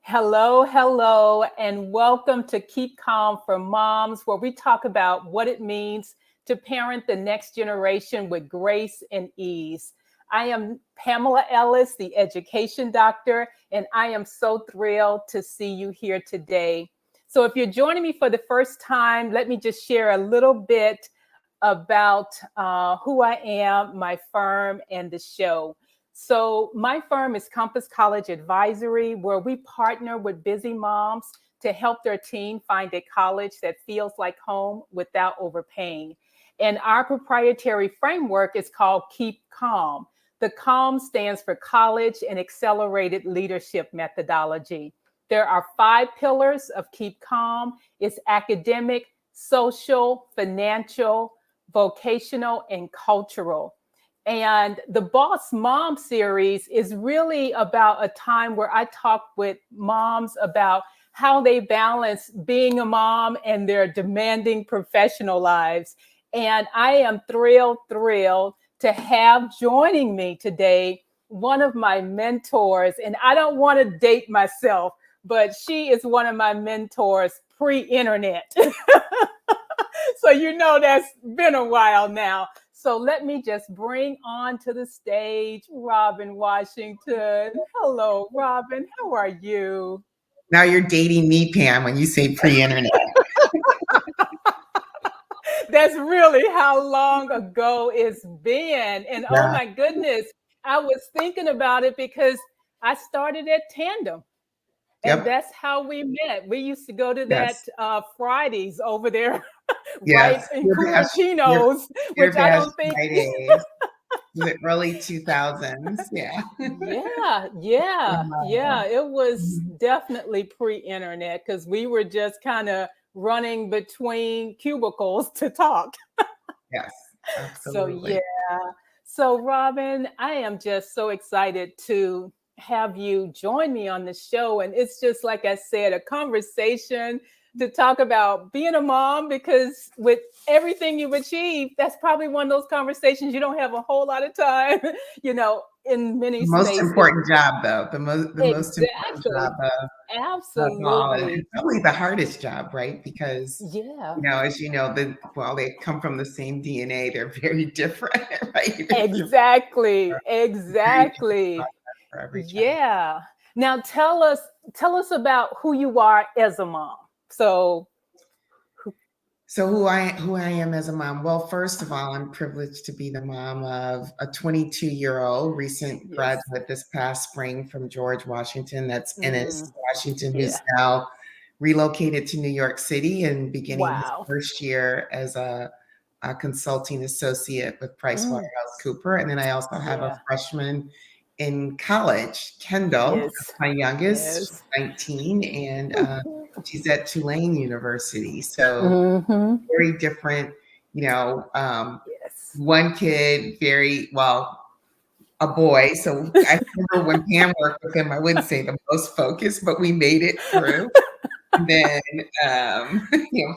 Hello, hello, and welcome to Keep Calm for Moms, where we talk about what it means to parent the next generation with grace and ease. I am Pamela Ellis, the education doctor, and I am so thrilled to see you here today. So, if you're joining me for the first time, let me just share a little bit about who I am, my firm, and the show. So, my firm is Compass College Advisory, where we partner with busy moms to help their teen find a college that feels like home without overpaying. And our proprietary framework is called Keep Calm. The CALM stands for College and Accelerated Leadership Methodology. There are 5 pillars of Keep Calm. It's academic, social, financial, vocational, and cultural. And the Boss Mom series is really about a time where I talk with moms about how they balance being a mom and their demanding professional lives. And I am thrilled to have joining me today one of my mentors. And I don't want to date myself, but she is one of my mentors pre-internet. So that's been a while now. So let me just bring on to the stage Robin Washington. Hello, Robin. How are you? Now you're dating me, Pam, when you say pre-internet. That's really how long ago it's been. And oh Yeah. my goodness, I was thinking about it because I started at Tandem. And Yep. that's how we met. We used to go to that Yes. Fridays over there, right Yes. in Your best, your, Cupertino's, your which I best don't think. Fridays. The early 2000s. Yeah. Yeah, yeah, yeah. It was Mhm. definitely pre-internet because we were just kind of running between cubicles to talk. Yes. So yeah. Absolutely. So Robin, I am just so excited to have you join me on the show. And it's just like I said, a conversation to talk about being a mom because with everything you've achieved, that's probably one of those conversations you don't have a whole lot of time, in many The most spaces. important job, though, the most important job Exactly. of all, and Absolutely. probably the hardest job, right? Because Yeah. as you know, they come from the same DNA. They're very different, right? Exactly. Very different Exactly. process for every child. Yeah. Now tell us about who you are as a mom. So So who I am as a mom? Well, first of uh-huh. all, I'm privileged to be the mom of a 22-year-old recent Yes. graduate this past spring from George Washington. That's Ennis Mm, Washington, who's yeah. now relocated to New York City and beginning his Wow. first year as a consulting associate with Mm, PricewaterhouseCoopers. And then I also have a yeah. freshman in college, Kendall, Yes. that's my youngest. She's Yes. 19, and she's at Tulane University. So Mm-hmm. very different, you know, Yes. one kid, very well, a boy. So I remember when Pam worked with him, I wouldn't say the most focused, but we made it through. And then,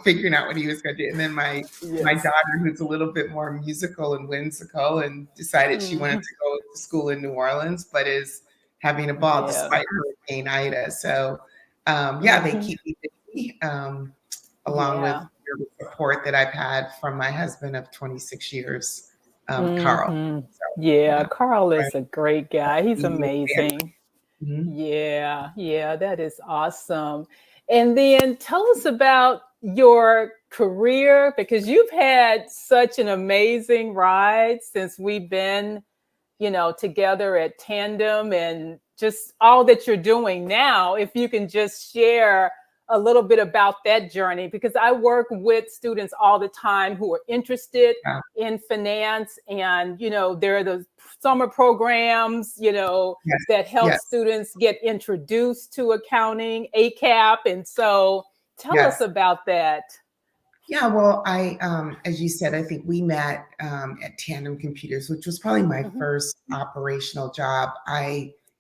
figuring out what he was going to do. And then my Yes. daughter, who's a little bit more musical and whimsical, and decided she wanted Hmm. to go to school in New Orleans, but is having a ball Yeah. despite Hurricane Ida. So, yeah, they Hmm. keep me busy, along with Yeah. the support that I've had from my husband of 26 years, Carl. Hmm. So, Yeah. yeah, Carl right. is a great guy. He's Immediate amazing. family. Mhm. Yeah, yeah, that is awesome. And then tell us about your career because you've had such an amazing ride since we've been, together at Tandem and just all that you're doing now. If you can just share a little bit about that journey, because I work with students all the time who are interested Yeah. in finance and, there are those summer programs, Yes. that help Yes. students get introduced to accounting, ACAP. And so tell us Yes. about that. Yeah, well, as you said, I think we met at Tandem Computers, which was probably my Mhm. first operational job.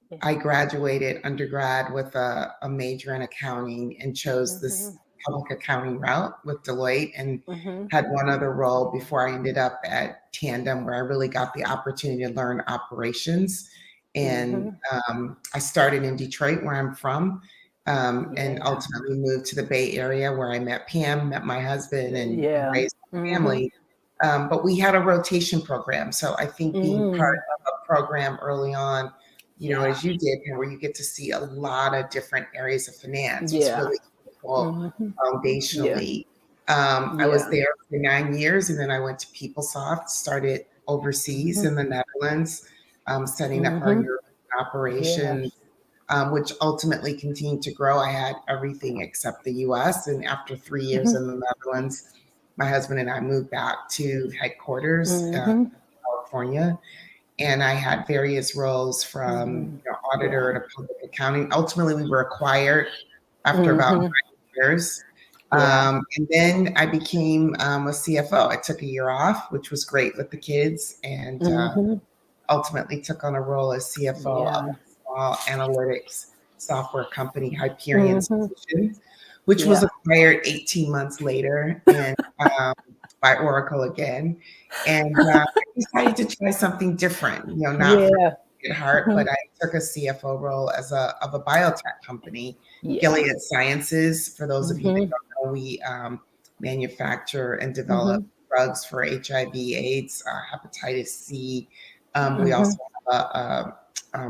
Yeah. I graduated undergrad with a major in accounting and chose Mhm. this public accounting route with Deloitte, and Mhm. had one other role before I ended up at Tandem, where I really got the opportunity to learn operations. And Mhm. I started in Detroit, where I'm from, and Yeah. ultimately moved to the Bay Area where I met Pam, met my husband, and Yeah. raised a Mm-hmm. family. But we had a rotation program. So I think being part Mm. of a program early on, Yeah. as you did, and where you get to see a lot of different areas of finance was Yeah. really helpful Mm-hmm. Yeah. foundationally. I was Yeah. there for 9 years, and then I went to PeopleSoft, started overseas Mm-hmm. in the Netherlands, setting up our Mm-hmm. European Yeah. operations, which ultimately continued to grow. I had everything except the US. And after 3 years Mm-hmm. in the Netherlands, my husband and I moved back to headquarters in Mm-hmm. California. And I had various roles from Mm-hmm. auditor Yeah. to public accounting. Ultimately, we were acquired after about Mm-hmm. 9 years. Yeah. And then I became a CFO. I took a year off, which was great with the kids, and Mm-hmm. ultimately took on a role as CFO of Yeah. a small analytics software company, Hyperion Mm-hmm. Solutions, which was Yeah. acquired 18 months later and by Oracle again. And I decided to try something different, not for Yeah. at heart, Mm-hmm. but I took a CFO role of a biotech company, Yeah. Gilead Sciences. For those of you that Mm-hmm. don't know, we manufacture and develop Mm-hmm. drugs for HIV/AIDS, hepatitis C. We Mm-hmm. also have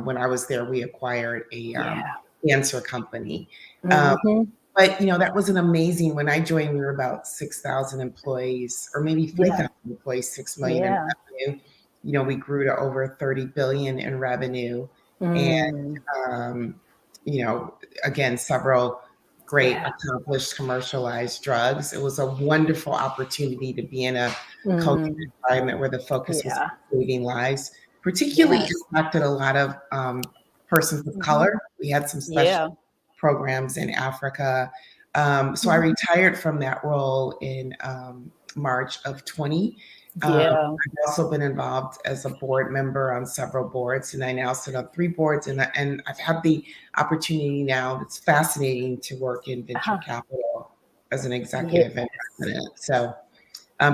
when I was there, we acquired a Yeah. cancer company. Um, Mm-hmm. but that was an amazing. When I joined, we were about 6,000 employees, or maybe Yeah. 3,000 employees, 6 million in Yeah. revenue. We grew to over 30 billion in revenue, and Mm. um, you know, again, several great Yeah. accomplished commercialized drugs. It was a wonderful opportunity to be in a culture Mm. environment where the focus was Yeah. saving lives, particularly Yes. impacted a lot of persons of Mm-hmm. color. We had some special Yeah. programs in Africa. So I Mhm. retired from that role in March of 20. Yeah. I've also been involved as a board member on several boards, and I now sit on 3 boards. And I've had the opportunity now. It's fascinating to work in venture Uh-huh. capital as an executive and Yes. president. So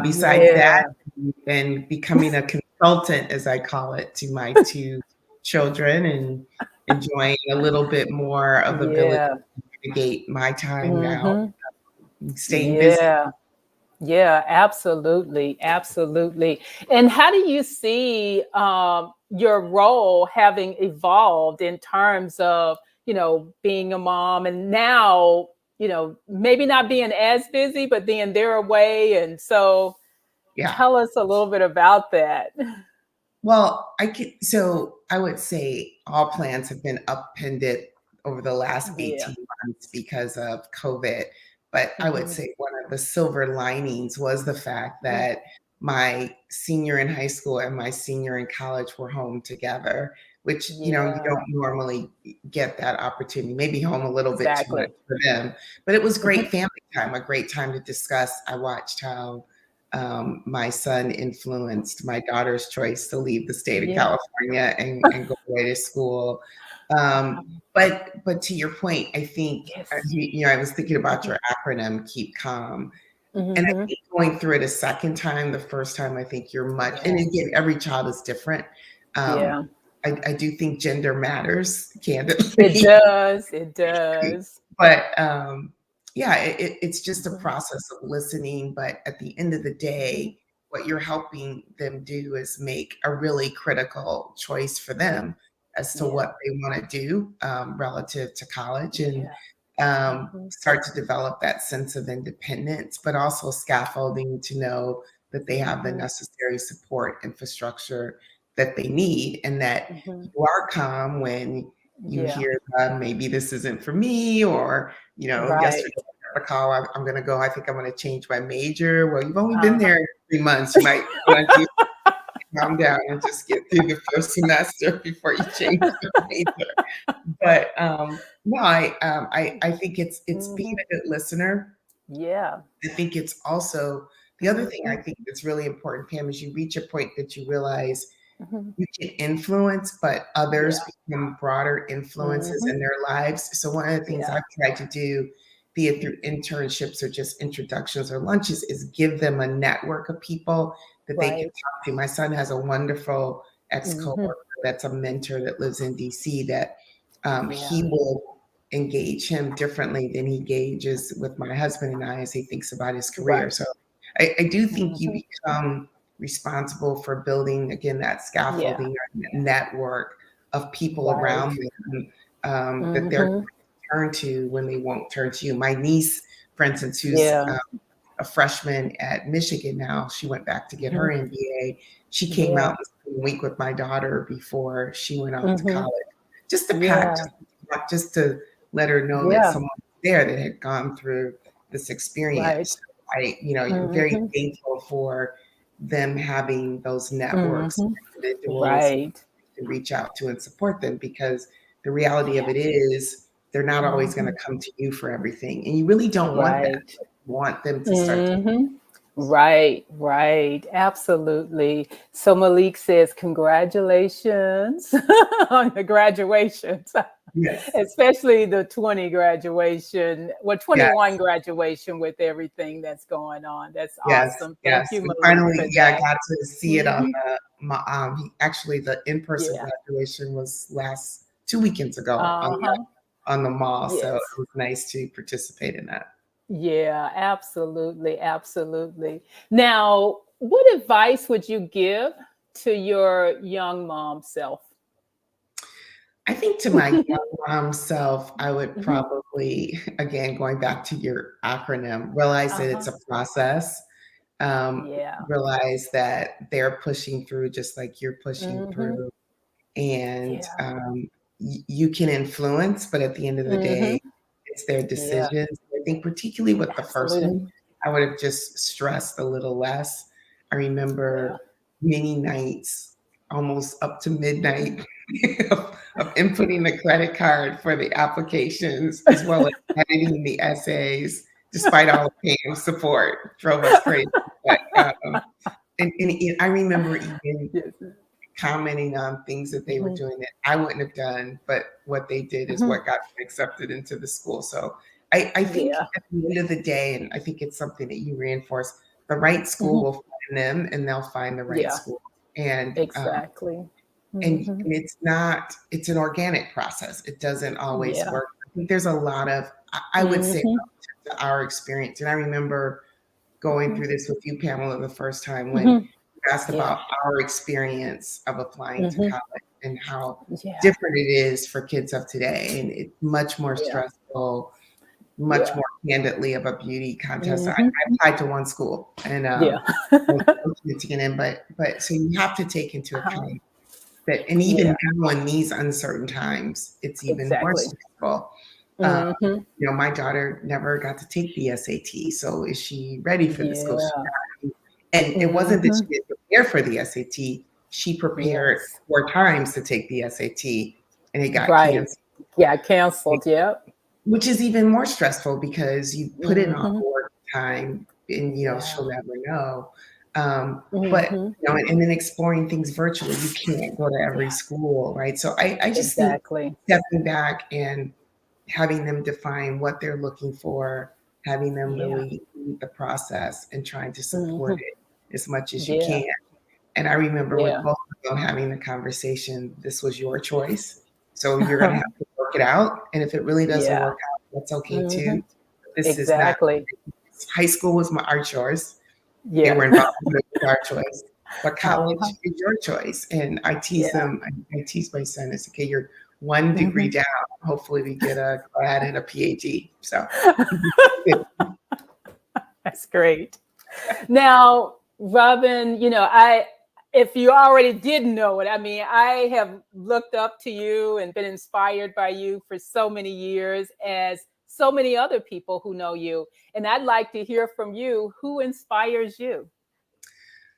besides that, Yeah. and becoming a consultant, as I call it, to my 2 children, and enjoying a little bit more of ability Yeah. to navigate my time now, Mhm. staying busy. Yeah. Yeah, absolutely. Absolutely. And how do you see your role having evolved in terms of, being a mom and now, maybe not being as busy, but then they're away. And so Yeah. tell us a little bit about that. Well, so I would say all plans have been upended over the last Yeah. 18 months because of COVID. But I would Mhm. say one of the silver linings was the fact Mhm. that my senior in high school and my senior in college were home together, which, you Yeah, don't normally get that opportunity. Maybe home a little bit too much exactly. for them, but it was great Mhm. family time, a great time to discuss. I watched how my son influenced my daughter's choice to leave the state of Yeah. California and go away to school. Um, but to your point, I think Yes. I was thinking about Mhm. your acronym, Keep Calm, and I Mhm. think going through it a second time, the first time I think you're much, and Yes. again, every child is different. Um, Yeah. I do think gender matters, It candidly. does. It does. But yeah, it's just a Mhm. process of listening. But at the end of the Mhm. day, what you're helping them do is make a really critical choice for Mhm. them as to Yeah. what they want to do relative to college, and Yeah. Mhm. start to develop that sense of independence, but also scaffolding to know that they have the Mhm. necessary support infrastructure that they need, and that Mhm. you are calm when you Yeah. hear, maybe this isn't for me, or, yesterday Right. I got a call, I'm going to go, I think I'm going to change my major. Well, you've only been Uh-huh. there 3 months. You might want to calm down and just get through the first semester before you change the major. But no, I think it's being Mhm. a good listener. Yeah. I think it's also the other thing I Mhm. think that's really important, Pam, is you reach a point that you realize Mhm. you can influence, but Yeah. others become broader influences Mhm. in their lives. So one of the things Yeah. I've tried to do, be it through internships or just introductions or lunches, is give them a network of people that they can Right. talk to. My son has a wonderful ex Mhm. coworker that's a mentor that lives in DC, that Yeah. he will engage him differently than he engages with my husband and I as he thinks about his career. Right. So I do think you Hmm. become responsible for building, again, that Yeah. scaffolding or network of people Right. around them that they're Hmm. turn to when they won't turn to you. My niece, for instance, who's Yeah. a freshman at Michigan now, she went back to get her Hmm. MBA. She came Yeah. out this week with my daughter before she went off to Hmm. college, just to pack, Yeah. just to let her know that Yeah. someone was there that had gone through this Right. experience. I'm very Hmm. thankful for them having those networks, Hmm. individuals Right. to reach out to and support them, because the reality of Yeah. it is they're not always going to Hmm. come to you for everything. And you really don't want that. Right. You want them to start to. Hmm. Right, right. Absolutely. So Malik says, congratulations on your graduations, Yes, especially the 20 graduation, well, 21 yes, graduation with everything that's going on. That's yes, awesome. Thank yes. you, And Malik, finally, for yeah, I that. got to see it on Hmm. actually the in-person Yeah. graduation was last 2 weekends ago Uh-huh. on the mall. So Yes. it was nice to participate in that. Yeah, absolutely. Absolutely. Now, what advice would you give to your young mom self? I think to my young mom self, I would Mhm. probably, again, going back to your acronym, realize that it's Uh-huh. a process. Yeah. Realize that they're pushing through just like you're pushing Mhm. through, and Yeah. you can influence, but at the end of the day, Mhm. it's their Yeah. decisions. I think particularly with the first Absolutely. one, I would have just stressed a little less. I Yeah. remember many nights, almost up to midnight, of inputting the credit card for the applications as well as editing the essays, despite all the pain of support, drove us crazy. But I remember even Yes. commenting on things that they were Mhm. doing that I wouldn't have done, but what they did is Mhm. what got them accepted into the school. So I think Yeah. at the end of the day, and I think it's something that you reinforce, the right school Mhm. will find them and they'll find the right Yeah. school. And Exactly. and Mhm. and it's an organic process. It doesn't always Yeah. work. I think there's a lot of, I would say, Mhm. relative to our experience. And I remember going Mhm. through this with you, Pamela, the first time when Mhm. you asked Yeah. about our experience of applying to Mhm. college and how Yeah. different it is for kids of today. And it's much more Yeah. stressful, much Yeah. more candidly of a beauty contest. I Mhm. applied to one school and Yeah. I was fortunate to get in, but so you have to take into Uh-huh. account that, and even Yeah. now in these uncertain times, it's even more Exactly. stressful. Uh, Mhm. my daughter never got to take the SAT. So is she ready for the school she Yeah. got? And it wasn't that she Mhm. didn't prepare for the SAT. She prepared Yes. 4 times to take the SAT and it got Right. canceled, Yeah, canceled. Yep. which is even more stressful because you put in all Mhm. the work time and, Yeah. she'll never know. But, Mhm. and then exploring things virtually, you can't go to every Yeah. school, right? So I just think Exactly. stepping back and having them define what they're looking for, having them Yeah. really lead the process and trying to support Mhm. it as much as you Yeah. can. And I remember with Yeah. both of them having the conversation, this was your choice. So you're going to have to work it out. And if it really doesn't Yeah. work out, that's okay too. Mhm. This is not, Exactly. high school was our choice. They Yeah. were involved, but it was our choice. But college Uh-huh. is your choice. And I tease Yeah. them, I tease my son, it's okay, you're one degree Mhm. down. Hopefully we get a grad and a PhD. So That's great. Now, Robin, I if you already didn't know it, I mean, I have looked up to you and been inspired by you for so many years, as so many other people who know you. And I'd like to hear from you, who inspires you?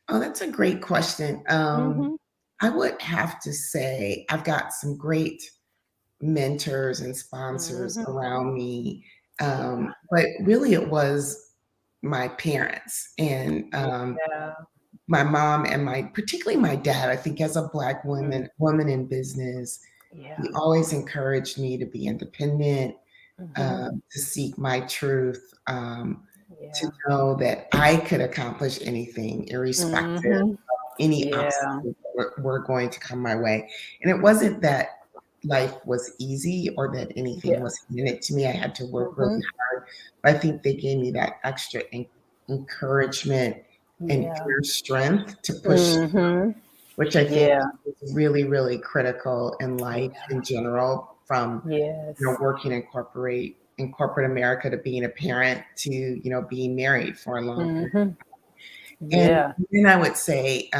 Oh, that's a great question. Mhm. I would have to say I've got some great mentors and sponsors Mhm. around me. Yeah. But really, it was my parents and Yeah. my mom and particularly my dad. I think as a Black Mm. woman in business, Yeah. he always encouraged me to be independent, Mhm. to seek my truth, to Yeah. know that I could accomplish anything, irrespective Mhm. any Yeah. obstacles that were going to come my way. And it wasn't that life was easy or that anything Yeah. was handed to me. I had to work really Mm-hmm. hard. But I think they gave me that extra encouragement and Yeah. inner strength to push, Mm-hmm. which I think Yeah. is really, really critical in life Yeah. in general, from Yes. working in corporate America to being a parent to, being married for a long period. Mm-hmm. And Yeah. then I would say,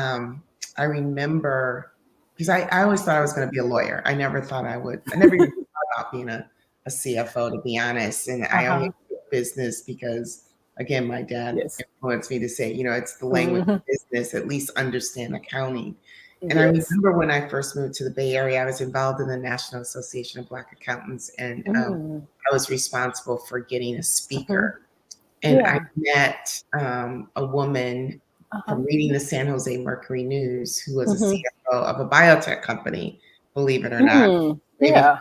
I remember, because I always thought I was going to be a lawyer. I never thought I would. I never even thought about being a CFO, to be honest. And I only Uh-huh. did business because, again, my dad Yes. influenced me to say, it's the language Mm-hmm. of business, at least understand accounting. And I Yes. remember when I first moved to the Bay Area, I was involved in the National Association of Black Accountants, and Mm. I was responsible for getting a Mm-hmm. speaker. And I Yeah. met a woman Uh-huh. from reading the San Jose Mercury News who was a Mm-hmm. CFO of a biotech company, believe it or not. Mm. Maybe, Yeah.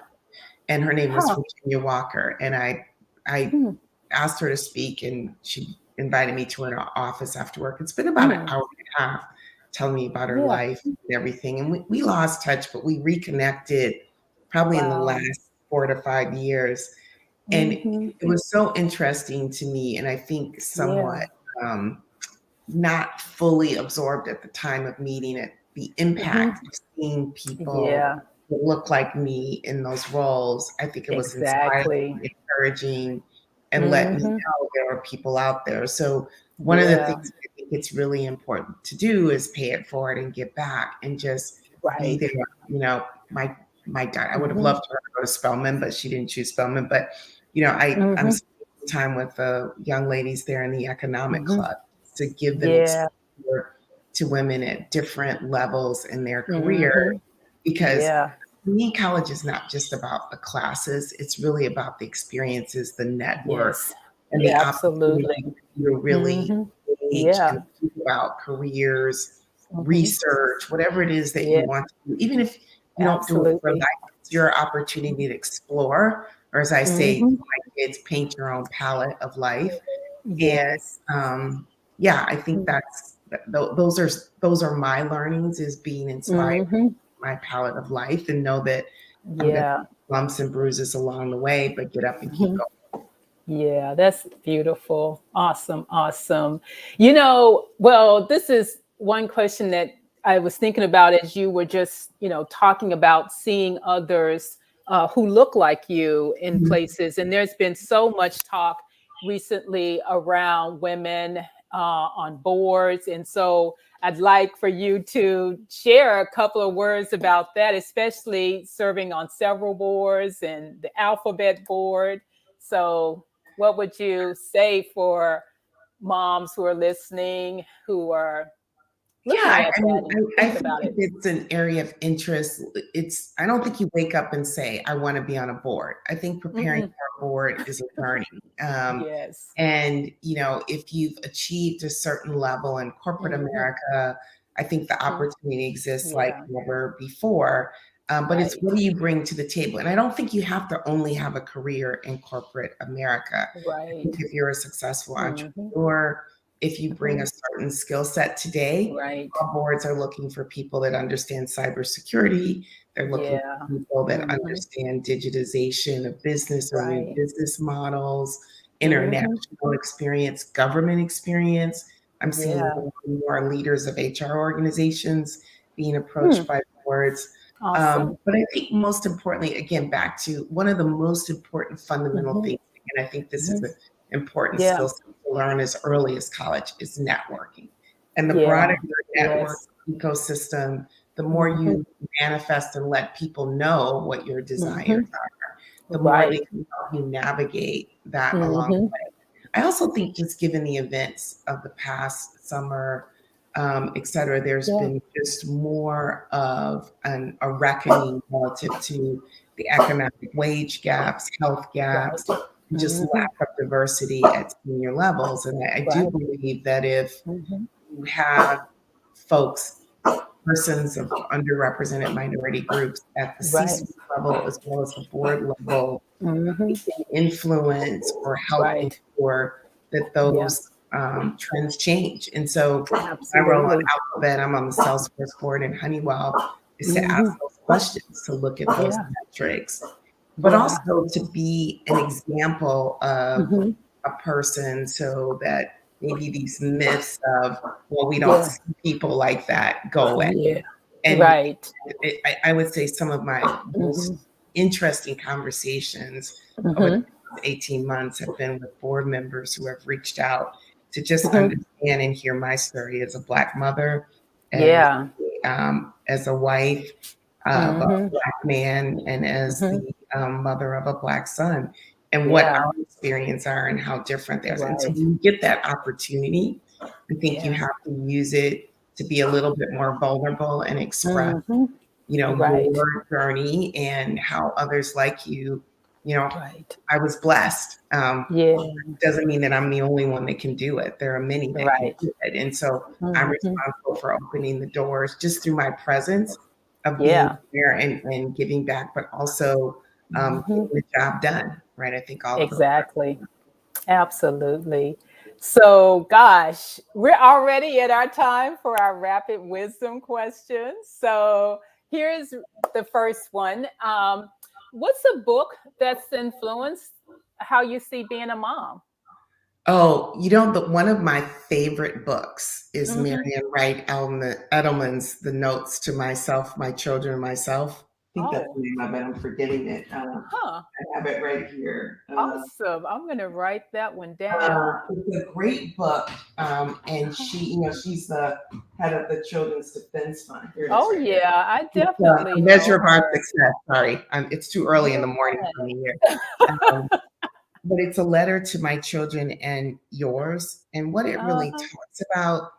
and her name was Huh. Virginia Walker. And I Mm. asked her to speak, and she invited me to her office after work. It's been about an Mm. hour and a half telling me about her Yeah. life and everything. And we lost touch, but we reconnected probably in the Wow. last 4 to 5 years. And Mm-hmm. it was so interesting to me, and I think somewhat Yeah. um, not fully absorbed at the time of meeting it, the Mm-hmm. impact of seeing people Yeah. that look like me in those roles. I think it was inspiring, Exactly. encouraging, and let me Mm-hmm. know there are people out there. So one of the Yeah. things I think it's really important to do is pay it forward and give back and just be Right. there. You know, my God, I would have Mm-hmm. loved her to go to Spelman, but she didn't choose Spelman. But I'm Mm-hmm. spending time with the young ladies there in the economic Mm-hmm. club to give them Yeah. exposure to women at different levels in their career, Mm-hmm. because Yeah. to me, college is not just about the classes, it's really about the experiences, the network, Yes. and the Yeah, opportunity absolutely. to really Mm-hmm. engage Yeah. and think about careers, Mm-hmm. research, whatever it is that you Yeah. want to do. Even if you don't do it for Absolutely. life, it's your opportunity to explore, or as I say to Mm-hmm. my kids, paint your own palette of life. And Yes. yeah, I think those are my learnings, is being inspired Mm-hmm. by my palette of life, and know that I'm going to Yeah. have bumps and bruises along the way, but get up and keep Mm-hmm. going. Yeah, that's beautiful. Awesome. Awesome. Well, this is one question that I was thinking about as you were just, talking about seeing others who look like you in Mhm. places. And there's been so much talk recently around women on boards. And so I'd like for you to share a couple of words about that, especially serving on several boards and the Alphabet board. So, what would you say for moms who are listening, who are Yeah, looking at I that mean, and I thinking think about if it? it's an area of interest, I don't think you wake up and say, I want to be on a board. I think preparing Mm-mm. for a board is a journey. Yes. And, if you've achieved a certain level in corporate Hmm. America, I think the Hmm. opportunity exists like Yeah. never before. But it's, Right. what do you bring to the table? And I don't think you have to only have a career in corporate America. I Right. think if you're a successful Hmm. entrepreneur, if you bring Hmm. a certain skill set today, Right. our boards are looking for people that understand cybersecurity. They're looking Yeah. for people that Hmm. understand digitization of business or new Right. business models, Hmm. international experience, government experience. I'm seeing Yeah. more and more leaders of HR organizations being Hmm. approached by boards. Awesome. But I think most importantly, again, back to one of the most important fundamental Hmm. things, and I think this is Hmm. an important Yeah. skill set to learn as early as college, is networking. And the broader Yeah. your network Yes. ecosystem, the more Hmm. you manifest and let people know what your desires Hmm. are, the more they Right. can help you navigate that along. Hmm. I also think, just given the events of the past summer, et cetera, there's Yeah. been just more of a reckoning relative to the economic wage gaps, health Right. gaps, and just Hmm. lack of diversity at senior levels. And I do Right. believe that if Hmm. you have folks, persons of underrepresented minority groups at the Right. C-suite level as well as the board level, Hmm. we can influence or help Right. ensure that Yeah. those trends change. And so I roll on Absolutely. Alphabet, I'm on the Salesforce board, and Honeywell is to ask Hmm. those questions to look at those Yeah. metrics, but Yeah. also to be an example of Hmm. a person so that maybe these myths of, well, we don't Yeah. see people like that go away. Yeah. And Right. I would say some of my Hmm. most interesting conversations over the Hmm. past 18 months have been with board members who have reached out to just Hmm. understand and hear my story as a Black mother, as Yeah. as a wife of a Hmm. Black man, and as Hmm. the mother of a Black son, and what Yeah. our experiences are and how different theirs. And so Right. when you get that opportunity, I think you Yeah. have to use it to be a little bit more vulnerable and express, Hmm. Right. your journey and how others like you, you know, Right. I was blessed. Yeah. Doesn't mean that I'm the only one that can do it. There are many that can Right. do it. And so I'm Hmm. responsible for opening the doors just through my presence of being Yeah. there and giving back, but also Hmm. getting the job done, right? I think all of those are. Exactly. Absolutely. So, gosh, we're already at our time for our rapid wisdom questions. So, here's the first one. What's a book that's influenced how you see being a mom? Oh, one of my favorite books is Hmm. Marian Wright Edelman's The Notes to Myself, My Children, Myself. I think that's Oh, the name of it. I'm forgetting it. huh. I have it right here. Awesome. I'm going to write that one down. It's a great book, and Uh-huh. she's the head of the Children's Defense Fund. Here it is, Oh, right here. yeah. I It's definitely a measure know of our her. success. Sorry, it's too early in the morning for me here. Um, but it's a letter to my children and yours. And what it really Uh-huh. talks about,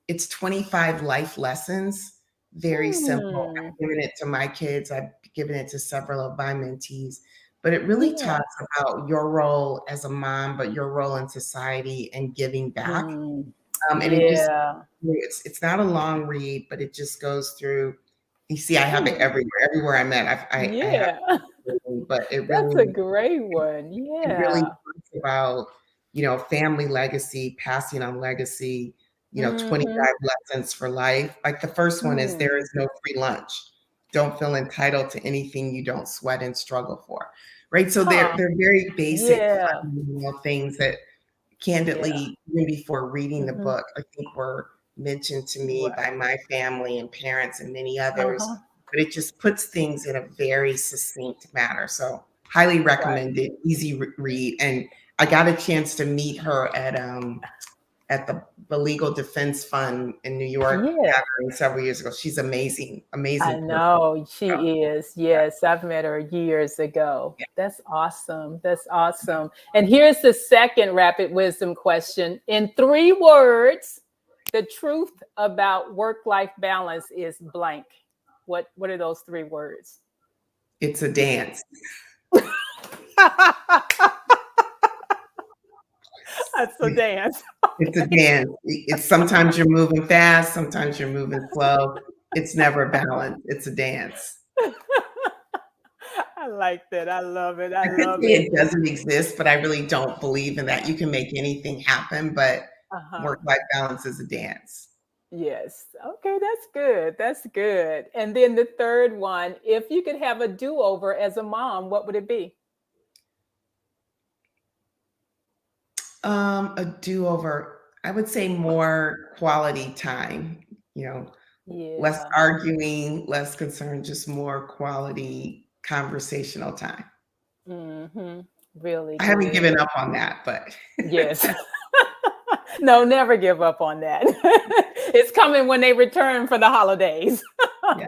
it's 25 life lessons, very simple. Hmm. I've given it to my kids, I've given it to several of my mentees, but it really Yeah. talks about your role as a mom, but your role in society and giving back. Mm. And it just, Yeah. it's not a long read, but it just goes through. You see, I have it Hmm. everywhere. Everywhere I'm at, I have Yeah. it, but That's a great one. it really Yeah. talks about, family legacy, passing on legacy, 25 Mhm. lessons for life. Like the first one is there Hmm. is no free lunch. Don't feel entitled to anything you don't sweat and struggle for. Right. So they're Huh. they're very basic Yeah. fundamental things that Yeah. candidly, even before reading the Mhm. book, I think were mentioned to me by Right. my family and parents and many others. Uh-huh. But it just puts things in a very succinct manner. So highly Right. recommend it. Easy read. And I got a chance to meet her at the Legal Defense Fund in New York Yeah. gathering several years ago. She's amazing, I amazing person. know So, she is. yeah, Yes, I've met her years ago. yeah. That's awesome. That's awesome. And here's the second rapid wisdom question. In 3 words, the truth about work-life balance is blank. What are those 3 words? It's a dance. That's a dance. It's a dance. It's sometimes you're moving fast, sometimes you're moving slow. It's never balanced. It's a dance. I like that. I love it. I I could love say it. it doesn't exist, but I really don't believe in that. You can make anything happen, but Uh-huh. work-life balance is a dance. Yes. Okay, that's good. That's good. And then the third one, if you could have a do-over as a mom, what would it be? A do-over, I would say more quality time, less Yeah. arguing, less concern, just more quality conversational time. Hmm. Really I haven't good. given up on that, but Yes. No, never give up on that. It's coming when they return for the holidays. yeah,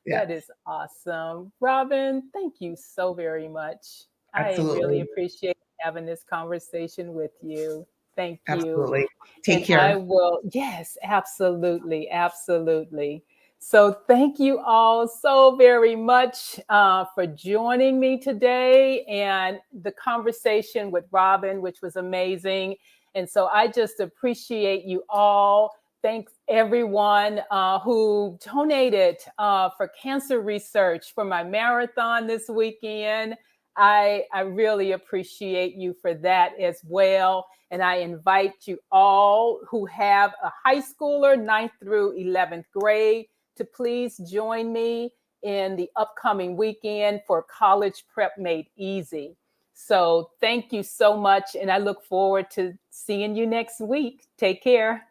yeah, That is awesome. Robin, thank you so very much. I really absolutely, appreciate having this conversation with you. Thank you. absolutely. Take And I care. will, yes, absolutely, absolutely. So thank you all so very much for joining me today and the conversation with Robin, which was amazing. And so I just appreciate you all. Thanks everyone who donated for cancer research for my marathon this weekend. I really appreciate you for that as well. And I invite you all who have a high schooler, 9th through 11th grade, to please join me in the upcoming weekend for College Prep Made Easy. So thank you so much. And I look forward to seeing you next week. Take care.